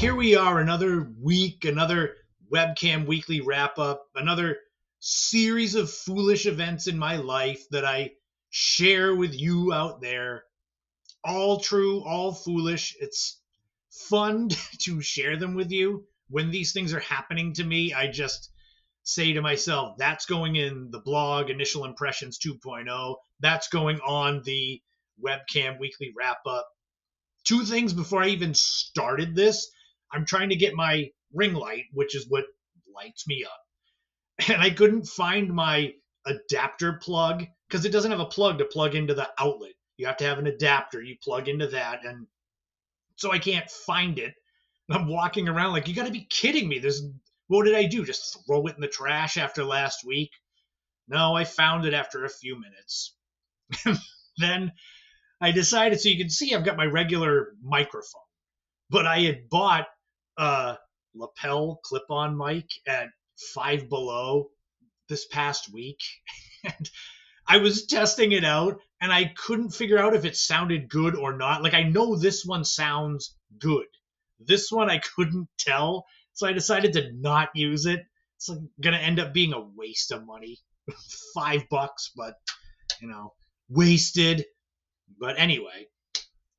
here we are, another week, another Webcam Weekly Wrap-Up, another series of foolish events in my life that I share with you out there. All true, all foolish. It's fun to share them with you. When these things are happening to me, I just say to myself, that's going in the blog, Initial Impressions 2.0. That's going on the Webcam Weekly Wrap-Up. Two things before I even started this. I'm trying to get my ring light, which is what lights me up. And I couldn't find my adapter plug because it doesn't have a plug to plug into the outlet. You have to have an adapter. You plug into that. And so I can't find it. And I'm walking around like, you got to be kidding me. What did I do? Just throw it in the trash after last week? No, I found it after a few minutes. Then I decided, so you can see I've got my regular microphone. But I had bought a lapel clip-on mic at Five Below this past week. And I was testing it out, and I couldn't figure out if it sounded good or not. Like, I know this one sounds good. This one I couldn't tell, so I decided to not use it. It's like going to end up being a waste of money. $5, but, wasted. But anyway,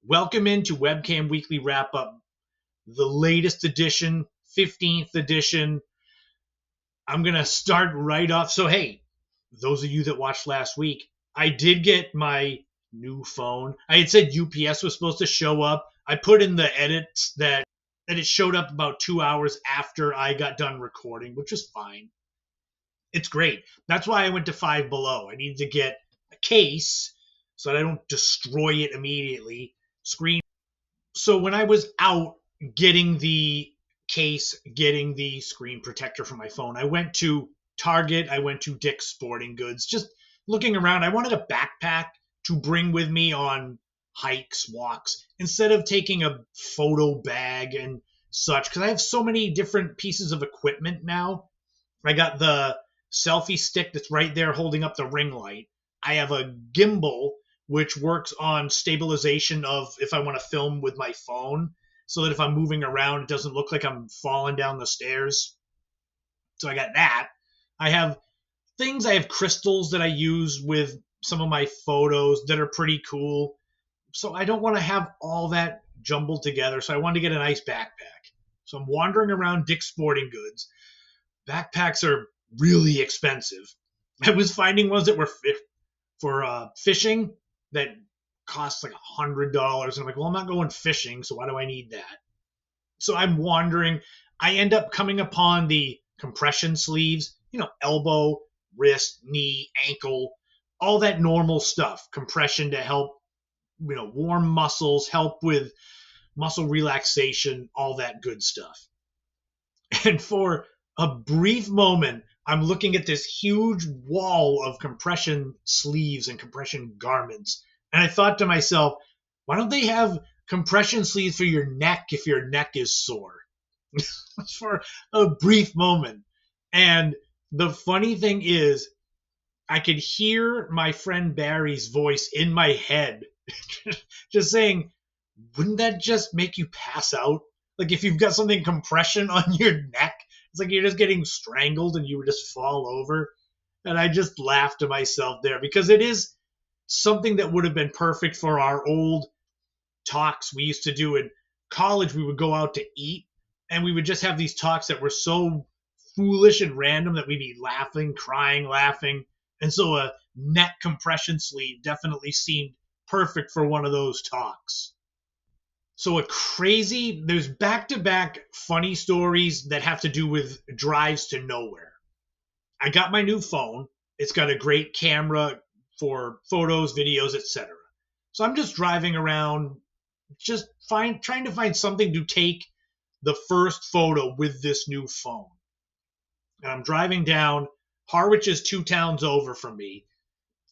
welcome into Webcam Weekly Wrap-Up, the latest edition, 15th edition. I'm going to start right off. So, hey, those of you that watched last week, I did get my new phone. I had said UPS was supposed to show up. I put in the edits that it showed up about 2 hours after I got done recording, which is fine. It's great. That's why I went to Five Below. I needed to get a case so that I don't destroy it immediately. So when I was out getting the case, getting the screen protector for my phone, I went to Target, I went to Dick's Sporting Goods, just looking around. I wanted a backpack to bring with me on hikes, walks, instead of taking a photo bag and such, because I have so many different pieces of equipment now. I got the selfie stick that's right there holding up the ring light. I have a gimbal, which works on stabilization of if I want to film with my phone, so that if I'm moving around, it doesn't look like I'm falling down the stairs. So I got that. I have crystals that I use with some of my photos that are pretty cool. So I don't want to have all that jumbled together. So I wanted to get a nice backpack. So I'm wandering around Dick's Sporting Goods. Backpacks are really expensive. I was finding ones that were for fishing that cost like $100. And I'm like, well, I'm not going fishing, so why do I need that? So I'm wandering. I end up coming upon the compression sleeves, elbow, wrist, knee, ankle, all that normal stuff. Compression to help, warm muscles, help with muscle relaxation, all that good stuff. And for a brief moment, I'm looking at this huge wall of compression sleeves and compression garments. And I thought to myself, why don't they have compression sleeves for your neck if your neck is sore? For a brief moment. And the funny thing is, I could hear my friend Barry's voice in my head just saying, wouldn't that just make you pass out? Like if you've got something compression on your neck, it's like you're just getting strangled and you would just fall over. And I just laughed to myself there because it is something that would have been perfect for our old talks we used to do in college. We would go out to eat and we would just have these talks that were so foolish and random that we'd be laughing, crying, laughing. And so a neck compression sleeve definitely seemed perfect for one of those talks. So there's back-to-back funny stories that have to do with drives to nowhere. I got my new phone. It's got a great camera for photos, videos, etc. So I'm just driving around, just trying to find something to take the first photo with this new phone. And I'm driving down. Harwich is 2 towns over from me.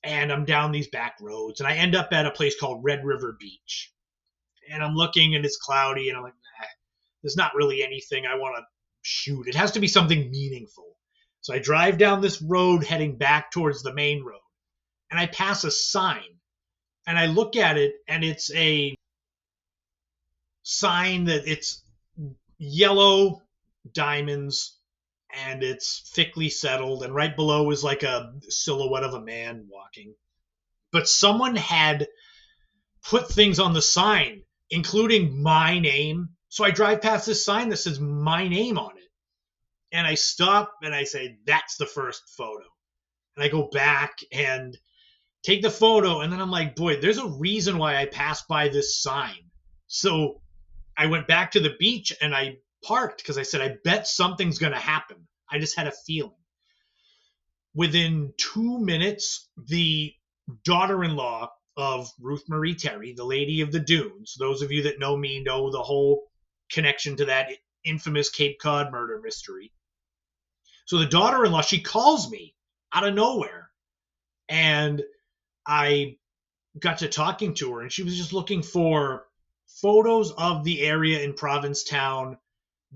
And I'm down these back roads. And I end up at a place called Red River Beach. And I'm looking and it's cloudy. And I'm like, there's not really anything I want to shoot. It has to be something meaningful. So I drive down this road heading back towards the main road. And I pass a sign. And I look at it and it's a sign that it's yellow diamonds, and it's thickly settled, and right below is like a silhouette of a man walking. But someone had put things on the sign, including my name. So I drive past this sign that says my name on it. And I stop and I say, that's the first photo. And I go back and take the photo. And then I'm like, boy, there's a reason why I passed by this sign. So I went back to the beach and I parked because I said, I bet something's going to happen. I just had a feeling. Within 2 minutes, the daughter-in-law of Ruth Marie Terry, the Lady of the Dunes, those of you that know me know the whole connection to that infamous Cape Cod murder mystery. So the daughter-in-law, she calls me out of nowhere. And I got to talking to her, and she was just looking for photos of the area in Provincetown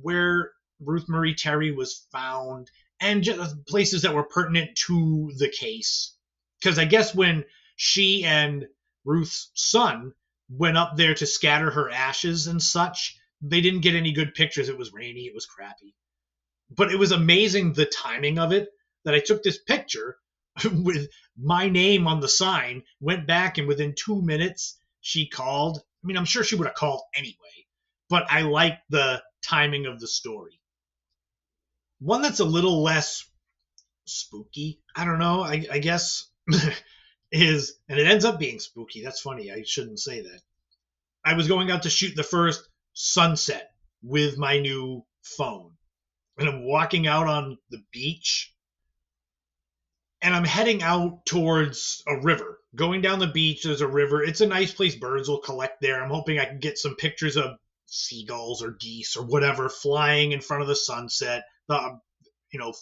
where Ruth Marie Terry was found, and just places that were pertinent to the case. Because I guess when she and Ruth's son went up there to scatter her ashes and such, they didn't get any good pictures. It was rainy, it was crappy. But it was amazing the timing of it, that I took this picture with my name on the sign, went back, and within 2 minutes, she called. I mean, I'm sure she would have called anyway, but I like the timing of the story. One that's a little less spooky, I don't know, I guess, is, and it ends up being spooky. That's funny. I shouldn't say that. I was going out to shoot the first sunset with my new phone, and I'm walking out on the beach, and I'm heading out towards a river. Going down the beach, there's a river. It's a nice place. Birds will collect there. I'm hoping I can get some pictures of seagulls or geese or whatever flying in front of the sunset. The,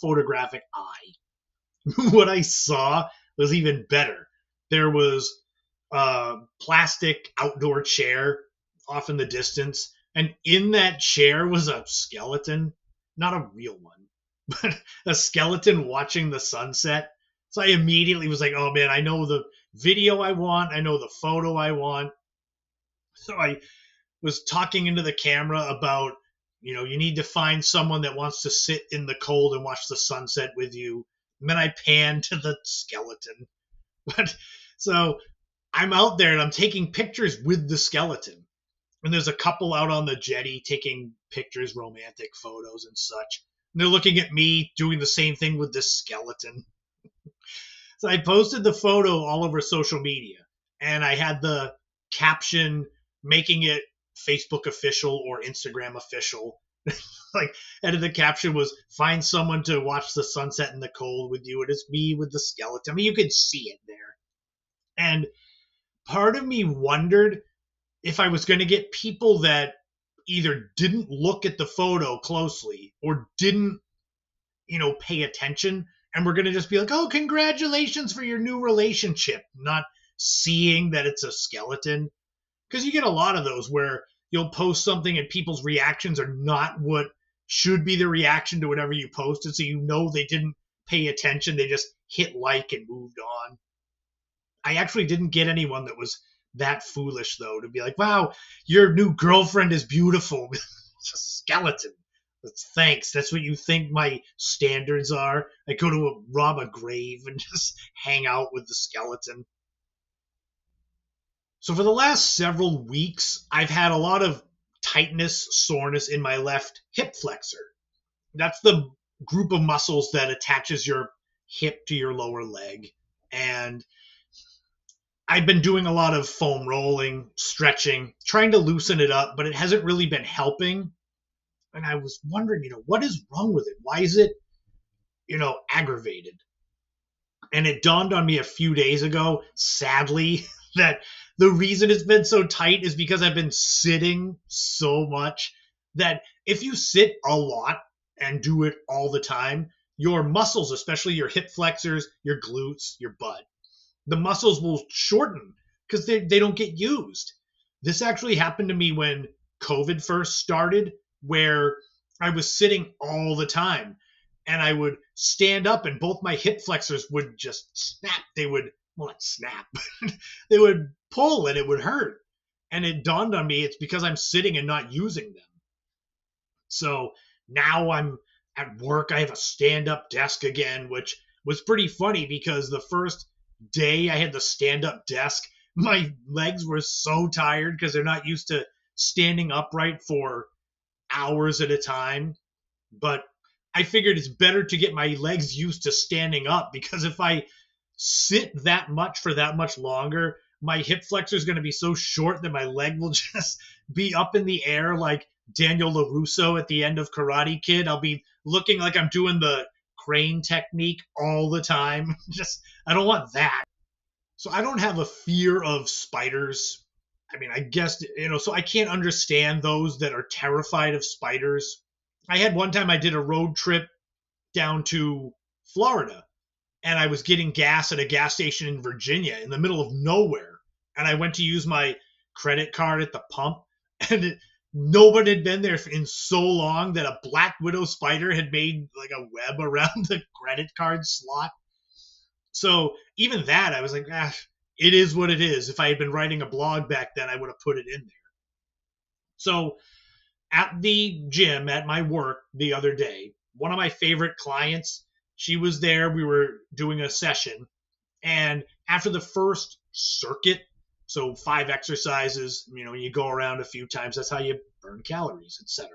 photographic eye. What I saw was even better. There was a plastic outdoor chair off in the distance, and in that chair was a skeleton. Not a real one, but a skeleton watching the sunset. So I immediately was like, oh man, I know the video I want. I know the photo I want. So I was talking into the camera about, you need to find someone that wants to sit in the cold and watch the sunset with you. And then I panned to the skeleton. But so I'm out there and I'm taking pictures with the skeleton. And there's a couple out on the jetty taking pictures, romantic photos and such. And they're looking at me doing the same thing with this skeleton. So I posted the photo all over social media, and I had the caption making it Facebook official or Instagram official. And the caption was, find someone to watch the sunset in the cold with you. It is me with the skeleton. I mean, you can see it there. And part of me wondered if I was going to get people that either didn't look at the photo closely or didn't, pay attention, and we're going to just be like, oh, congratulations for your new relationship, not seeing that it's a skeleton. Because you get a lot of those where you'll post something and people's reactions are not what should be the reaction to whatever you posted. So they didn't pay attention. They just hit like and moved on. I actually didn't get anyone that was that foolish, though, to be like, wow, your new girlfriend is beautiful. It's a skeleton. Thanks. That's what you think my standards are? I go to rob a grave and just hang out with the skeleton. So for the last several weeks, I've had a lot of tightness, soreness in my left hip flexor. That's the group of muscles that attaches your hip to your lower leg. And I've been doing a lot of foam rolling, stretching, trying to loosen it up, but it hasn't really been helping. And I was wondering, what is wrong with it? Why is it, aggravated? And it dawned on me a few days ago, sadly, that the reason it's been so tight is because I've been sitting so much that if you sit a lot and do it all the time, your muscles, especially your hip flexors, your glutes, your butt, the muscles will shorten because they don't get used. This actually happened to me when COVID first started, where I was sitting all the time and I would stand up and both my hip flexors would just snap. They would, well, not snap, they would pull and it would hurt. And it dawned on me it's because I'm sitting and not using them. So now I'm at work. I have a stand-up desk again, which was pretty funny because the first day I had the stand-up desk, my legs were so tired because they're not used to standing upright for hours at a time. But I figured it's better to get my legs used to standing up, because if I sit that much for that much longer, my hip flexor is going to be so short that my leg will just be up in the air like Daniel LaRusso at the end of Karate Kid. I'll be looking like I'm doing the crane technique all the time. Just, I don't want that. So I don't have a fear of spiders. I mean, I guess, so I can't understand those that are terrified of spiders. I had one time I did a road trip down to Florida, and I was getting gas at a gas station in Virginia in the middle of nowhere. And I went to use my credit card at the pump, and nobody had been there in so long that a black widow spider had made like a web around the credit card slot. So even that, I was like, it is what it is. If I had been writing a blog back then, I would have put it in there. So at the gym at my work the other day, one of my favorite clients, she was there. We were doing a session. And after the first circuit, so 5 exercises, you go around a few times. That's how you burn calories, etc.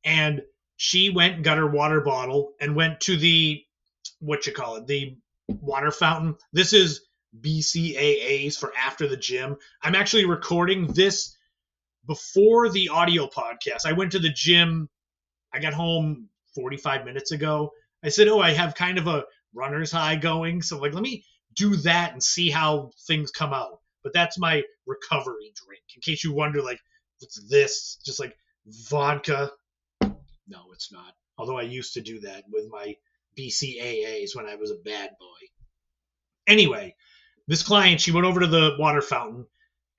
And she went and got her water bottle and went to the water fountain. This is BCAAs for after the gym. I'm actually recording this before the audio podcast. I went to the gym. I got home 45 minutes ago. I said, I have kind of a runner's high going. So let me do that and see how things come out. But that's my recovery drink. In case you wonder, what's this? Just like vodka? No, it's not. Although I used to do that with my BCAAs when I was a bad boy. Anyway, this client, she went over to the water fountain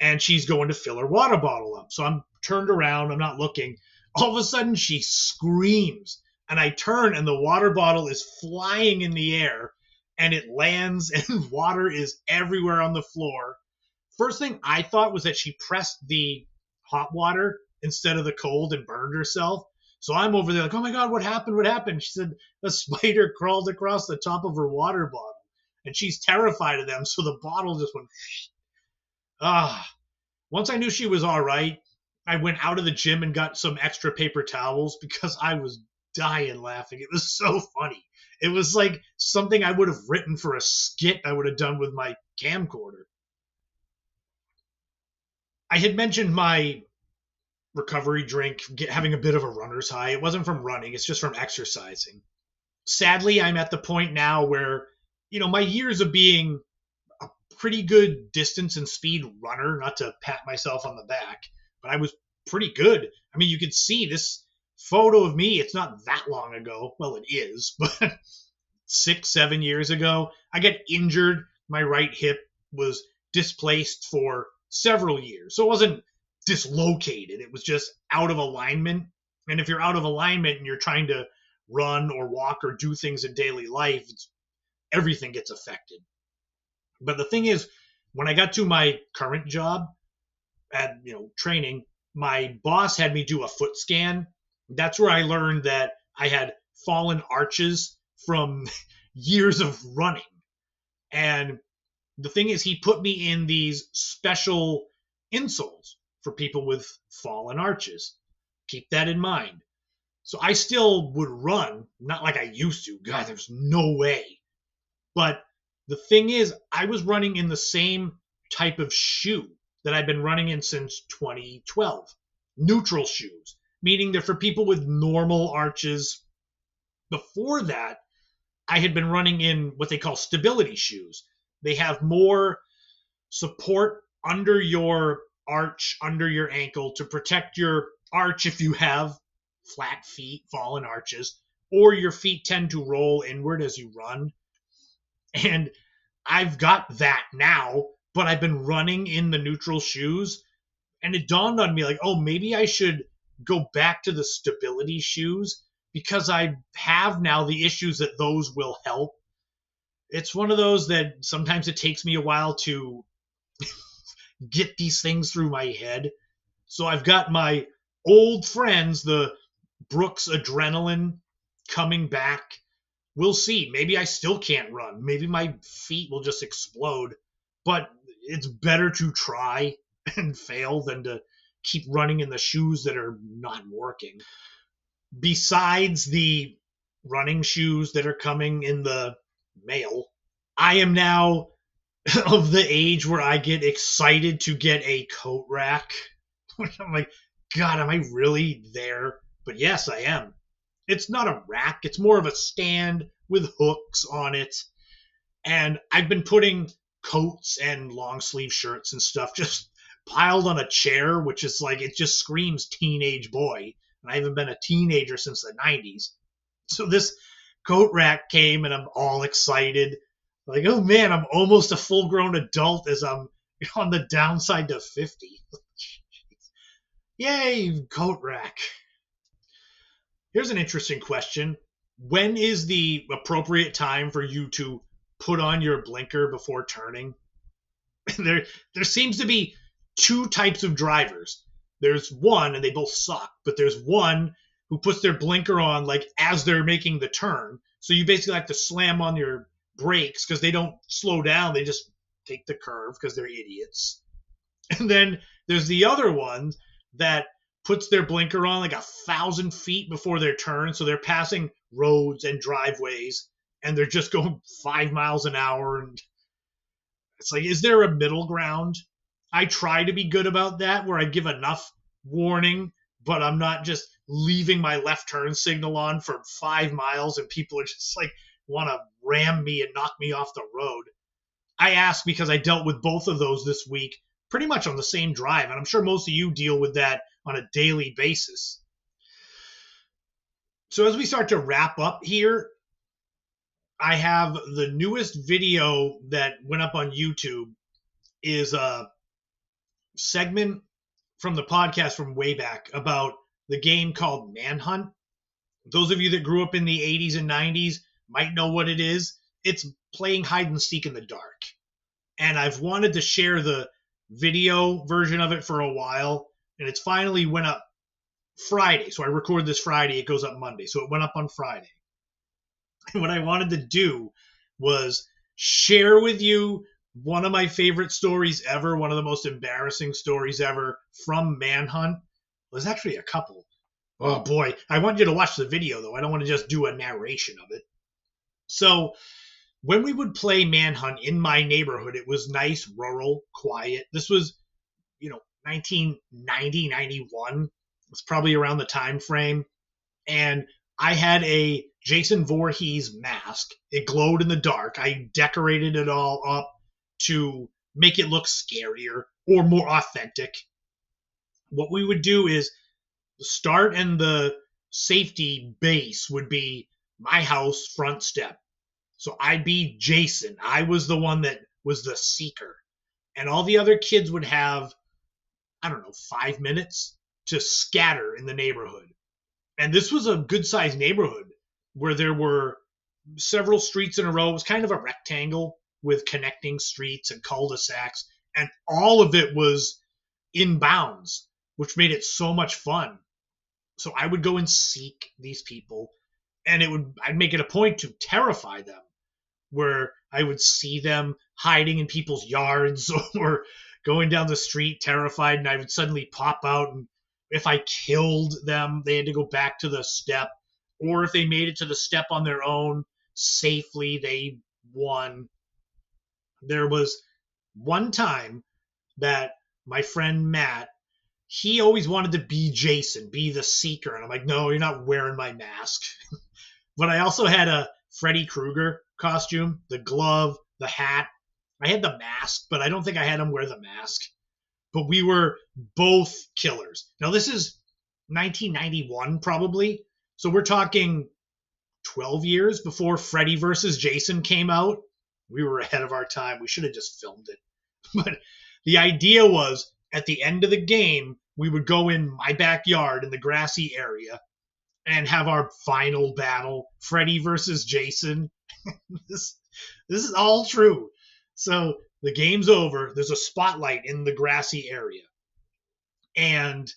and she's going to fill her water bottle up. So I'm turned around. I'm not looking. All of a sudden, she screams. And I turn and the water bottle is flying in the air and it lands and water is everywhere on the floor. First thing I thought was that she pressed the hot water instead of the cold and burned herself. So I'm over there like, oh my God, what happened? What happened? She said a spider crawled across the top of her water bottle and she's terrified of them. So the bottle just went, Once I knew she was all right, I went out of the gym and got some extra paper towels because I was dying laughing. It was so funny. It was like something I would have written for a skit I would have done with my camcorder. I had mentioned my recovery drink having a bit of a runner's high. It wasn't from running. It's just from exercising. Sadly, I'm at the point now where, my years of being a pretty good distance and speed runner, not to pat myself on the back, but I was pretty good. I mean, you can see this photo of me. It's not that long ago. Well, it is, but 6-7 years ago, I got injured. My right hip was displaced for several years. So it wasn't dislocated. It was just out of alignment. And if you're out of alignment and you're trying to run or walk or do things in daily life, everything gets affected. But the thing is, when I got to my current job at training, my boss had me do a foot scan. That's where I learned that I had fallen arches from years of running. And the thing is, he put me in these special insoles for people with fallen arches. Keep that in mind. So I still would run, not like I used to. God, there's no way. But the thing is, I was running in the same type of shoe that I've been running in since 2012. Neutral shoes, meaning they're for people with normal arches. Before that, I had been running in what they call stability shoes. They have more support under your arch, under your ankle, to protect your arch if you have flat feet, fallen arches, or your feet tend to roll inward as you run. And I've got that now, but I've been running in the neutral shoes, and it dawned on me maybe I should go back to the stability shoes because I have now the issues that those will help. It's one of those that sometimes it takes me a while to get these things through my head. So I've got my old friends, the Brooks' adrenaline coming back. We'll see. Maybe I still can't run. Maybe my feet will just explode. But it's better to try and fail than to keep running in the shoes that are not working. Besides the running shoes that are coming in the mail, I am now of the age where I get excited to get a coat rack. I'm like, God, am I really there? But yes, I am. It's not a rack. It's more of a stand with hooks on it. And I've been putting coats and long sleeve shirts and stuff just piled on a chair, which is like, it just screams teenage boy. And I haven't been a teenager since the 90s. So this coat rack came and I'm all excited. Like, oh man, I'm almost a full grown adult as I'm on the downside to 50. Yay, coat rack. Here's an interesting question. When is the appropriate time for you to put on your blinker before turning? There seems to be two types of drivers. There's one, and they both suck, but there's one who puts their blinker on like as they're making the turn. So you basically have to slam on your brakes because they don't slow down. They just take the curve because they're idiots. And then there's the other one that puts their blinker on like 1,000 feet before their turn. So they're passing roads and driveways and they're just going 5 miles an hour. And it's like, is there a middle ground? I try to be good about that where I give enough warning, but I'm not just leaving my left turn signal on for 5 miles and people are just like want to ram me and knock me off the road. I ask because I dealt with both of those this week pretty much on the same drive. And I'm sure most of you deal with that on a daily basis. So as we start to wrap up here, I have the newest video that went up on YouTube is a segment from the podcast from way back about the game called Manhunt. Those of you that grew up in the 80s and 90s might know what it is. It's playing hide and seek in the dark. And I've wanted to share the video version of it for a while, and it's finally went up Friday. So I record this Friday, it goes up Monday. So it went up on Friday. And what I wanted to do was share with you one of my favorite stories ever, one of the most embarrassing stories ever from Manhunt. There's actually a couple. Oh boy, I want you to watch the video though. I don't want to just do a narration of it. So when we would play Manhunt in my neighborhood, it was nice, rural, quiet. This was, 1990, 91. It's probably around the time frame. And I had a Jason Voorhees mask. It glowed in the dark. I decorated it all up to make it look scarier or more authentic. What we would do is the start and the safety base would be my house front step. So I'd be Jason. I was the one that was the seeker. And all the other kids would have, 5 minutes to scatter in the neighborhood. And this was a good sized neighborhood where there were several streets in a row. It was kind of a rectangle with connecting streets and cul-de-sacs. And all of it was in bounds, which made it so much fun. So I would go and seek these people, and I'd make it a point to terrify them, where I would see them hiding in people's yards or going down the street terrified, and I would suddenly pop out, and if I killed them, they had to go back to the step, or if they made it to the step on their own safely, they won. There was one time that my friend Matt, he always wanted to be Jason, be the seeker. And I'm like, no, you're not wearing my mask. But I also had a Freddy Krueger costume, the glove, the hat. I had the mask, but I don't think I had him wear the mask. But we were both killers. Now, this is 1991, probably. So we're talking 12 years before Freddy versus Jason came out. We were ahead of our time. We should have just filmed it. But the idea was, at the end of the game, we would go in my backyard in the grassy area and have our final battle, Freddy versus Jason. This is all true. So the game's over. There's a spotlight in the grassy area. And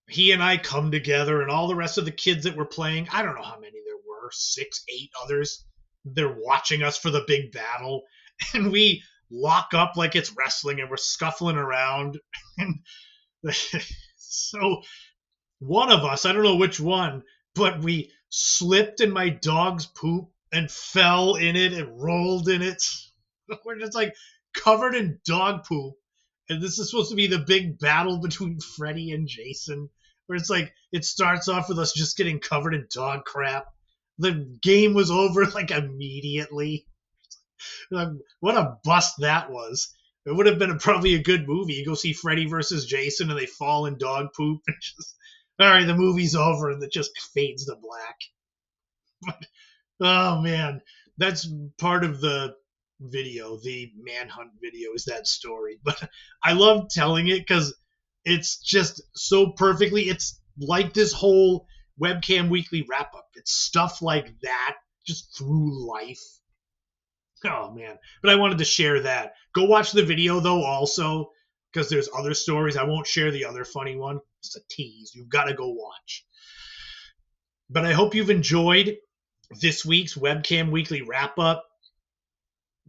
he and I come together, and all the rest of the kids that were playing, I don't know how many there were, 6, 8 others, they're watching us for the big battle. And we lock up like it's wrestling, and we're scuffling around. And so one of us, I don't know which one, but we slipped in my dog's poop and fell in it and rolled in it. We're just like covered in dog poop. And this is supposed to be the big battle between Freddy and Jason, where it's like it starts off with us just getting covered in dog crap. The game was over like immediately. Like, what a bust that was. It would have been probably a good movie. You go see Freddy versus Jason and they fall in dog poop. And just, all right, the movie's over, and it just fades to black. But, oh, man. That's part of the video, the Manhunt video, is that story. But I love telling it because it's just so perfectly. It's like this whole Webcam Weekly Wrap-Up. It's stuff like that just through life. Oh, man. But I wanted to share that. Go watch the video, though, also, because there's other stories. I won't share the other funny one. It's a tease. You've got to go watch. But I hope you've enjoyed this week's Webcam Weekly Wrap-Up.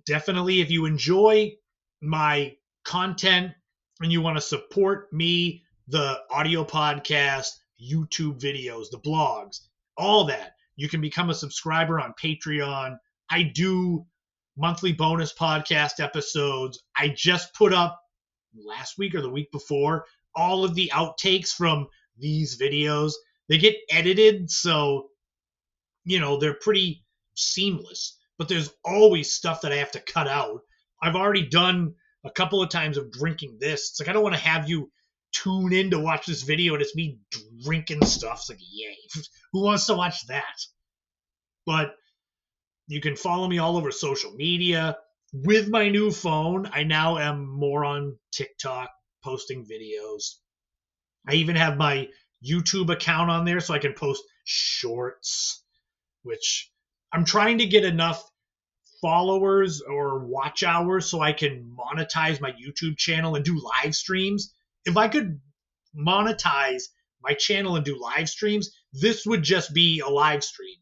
Definitely, if you enjoy my content and you want to support me, the audio podcast, YouTube videos, the blogs, all that, you can become a subscriber on Patreon. I do monthly bonus podcast episodes. I just put up last week or the week before all of the outtakes from these videos. They get edited, so, they're pretty seamless. But there's always stuff that I have to cut out. I've already done a couple of times of drinking this. It's like I don't want to have you tune in to watch this video and it's me drinking stuff. It's like, yay. Who wants to watch that? But you can follow me all over social media. With my new phone, I now am more on TikTok, posting videos. I even have my YouTube account on there so I can post shorts, which I'm trying to get enough followers or watch hours so I can monetize my YouTube channel and do live streams. If I could monetize my channel and do live streams, this would just be a live stream.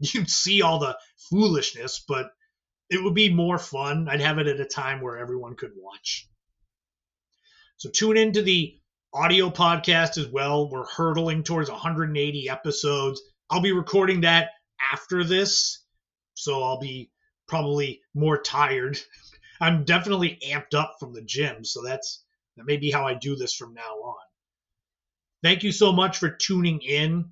You'd see all the foolishness, but it would be more fun. I'd have it at a time where everyone could watch. So tune into the audio podcast as well. We're hurtling towards 180 episodes. I'll be recording that after this, so I'll be probably more tired. I'm definitely amped up from the gym, so that may be how I do this from now on. Thank you so much for tuning in.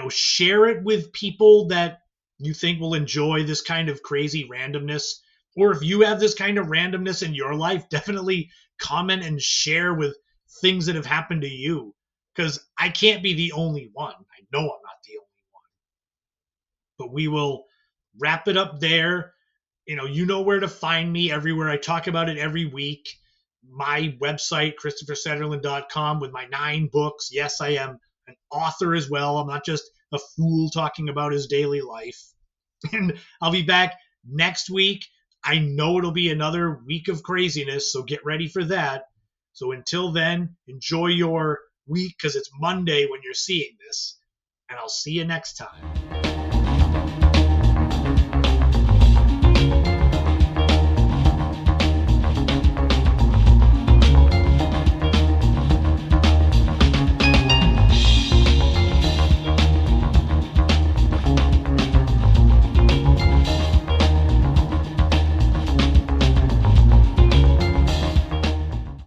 Share it with people that you think will enjoy this kind of crazy randomness. Or if you have this kind of randomness in your life, definitely comment and share with things that have happened to you. Because I can't be the only one. I know I'm not the only one. But we will wrap it up there. You know where to find me everywhere. I talk about it every week. My website, ChristopherSutherland.com, with my 9 books. Yes, I am an author as well. I'm not just a fool talking about his daily life. And I'll be back next week. I know it'll be another week of craziness, so get ready for that. So until then, enjoy your week because it's Monday when you're seeing this, and I'll see you next time.